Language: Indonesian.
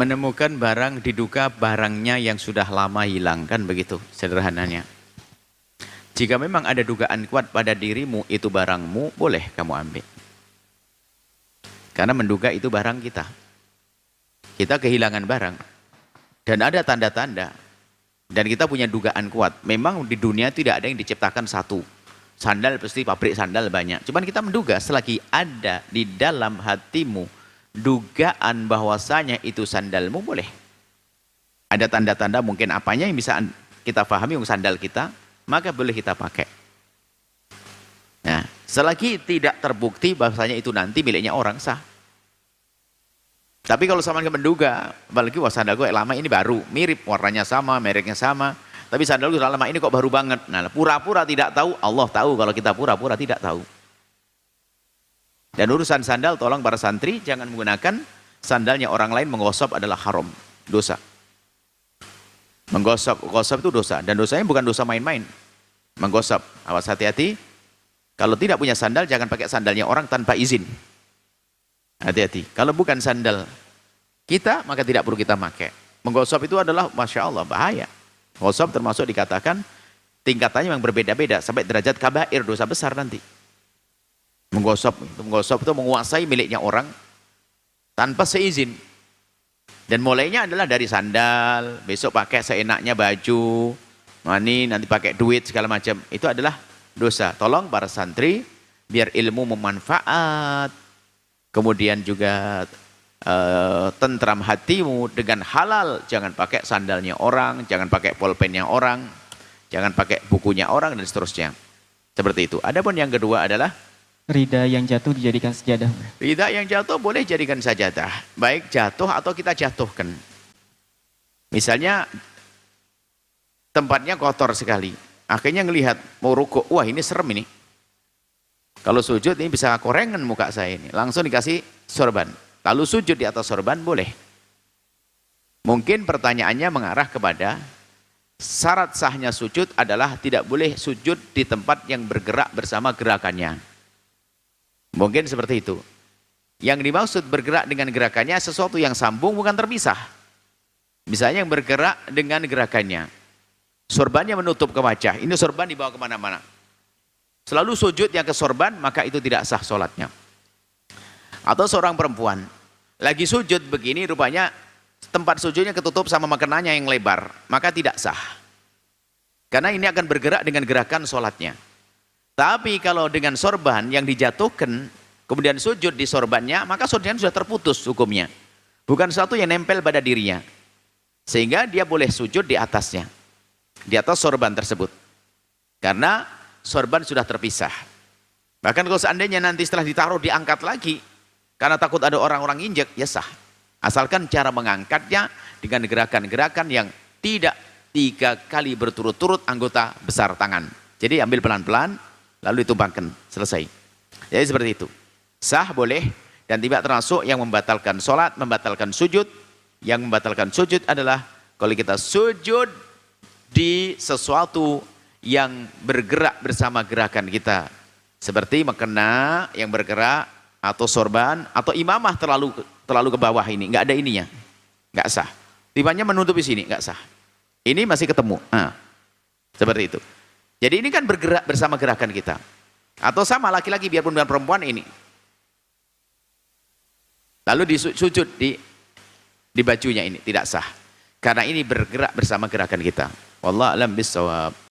menemukan barang diduga barangnya yang sudah lama hilang, kan begitu sederhananya. Jika memang ada dugaan kuat pada dirimu itu barangmu, boleh kamu ambil. Karena menduga itu barang kita. Kita kehilangan barang. Dan ada tanda-tanda. Dan kita punya dugaan kuat. Memang di dunia tidak ada yang diciptakan satu. Sandal pasti pabrik sandal banyak. Cuman kita menduga selagi ada di dalam hatimu dugaan bahwasanya itu sandalmu, boleh. Ada tanda-tanda mungkin apanya yang bisa kita pahami untuk sandal kita, maka boleh kita pakai. Nah, selagi tidak terbukti bahwasanya itu nanti miliknya orang, sah. Tapi kalau sama dengan menduga, apalagi wah sandal gue lama ini baru, mirip warnanya sama, mereknya sama, tapi sandal gue lama ini kok baru banget. Nah, pura-pura tidak tahu, Allah tahu kalau kita pura-pura tidak tahu. Dan urusan sandal, tolong para santri jangan menggunakan sandalnya orang lain, menggosok adalah haram, dosa. Menggosok itu dosa, dan dosanya bukan dosa main-main. Menggosok, awas hati-hati. Kalau tidak punya sandal, jangan pakai sandalnya orang tanpa izin. Hati-hati. Kalau bukan sandal kita, maka tidak perlu kita pakai. Menggosok itu adalah, Masya Allah, bahaya. Gosok termasuk dikatakan tingkatannya yang berbeda-beda, sampai derajat kabair, dosa besar nanti. Menggosok itu menguasai miliknya orang tanpa seizin. Dan mulainya adalah dari sandal, besok pakai seenaknya baju, nanti pakai duit segala macam. Itu adalah dosa. Tolong para santri, biar ilmu memanfaat, kemudian juga tentram hatimu dengan halal. Jangan pakai sandalnya orang, jangan pakai pulpennya orang, jangan pakai bukunya orang, dan seterusnya. Seperti itu. Adapun yang kedua adalah rida yang jatuh dijadikan sajadah. Rida yang jatuh boleh jadikan sajadah. Baik jatuh atau kita jatuhkan. Misalnya tempatnya kotor sekali. Akhirnya ngelihat mau rukuk, wah ini serem ini. Kalau sujud ini bisa korengan muka saya ini. Langsung dikasih sorban. Lalu sujud di atas sorban boleh. Mungkin pertanyaannya mengarah kepada syarat sahnya sujud adalah tidak boleh sujud di tempat yang bergerak bersama gerakannya. Mungkin seperti itu. Yang dimaksud bergerak dengan gerakannya sesuatu yang sambung, bukan terpisah. Misalnya yang bergerak dengan gerakannya. Sorbannya menutup ke wajah. Ini sorban dibawa kemana-mana. Selalu sujud yang ke sorban, maka itu tidak sah sholatnya. Atau seorang perempuan lagi sujud begini, rupanya tempat sujudnya ketutup sama makanannya yang lebar, maka tidak sah. Karena ini akan bergerak dengan gerakan sholatnya. Tapi kalau dengan sorban yang dijatuhkan, kemudian sujud di sorbannya, maka sorbannya sudah terputus hukumnya. Bukan sesuatu yang nempel pada dirinya. Sehingga dia boleh sujud di atasnya. Di atas sorban tersebut. Karena sorban sudah terpisah. Bahkan kalau seandainya nanti setelah ditaruh diangkat lagi, karena takut ada orang-orang injek, ya sah. Asalkan cara mengangkatnya dengan gerakan-gerakan yang tidak 3 kali berturut-turut anggota besar tangan. Jadi ambil pelan-pelan, lalu ditumpangkan, selesai. Jadi seperti itu. Sah boleh, dan tidak termasuk yang membatalkan sholat, membatalkan sujud. Yang membatalkan sujud adalah kalau kita sujud di sesuatu yang bergerak bersama gerakan kita. Seperti mukena yang bergerak, atau sorban, atau imamah terlalu ke bawah ini, nggak ada ininya, nggak sah. Timbannya menutupi sini, nggak sah. Ini masih ketemu. Nah, seperti itu. Jadi ini kan bergerak bersama gerakan kita. Atau sama laki-laki biarpun dengan perempuan ini. Lalu disujud di bajunya ini, tidak sah. Karena ini bergerak bersama gerakan kita. Wallahu a'lam bishawab.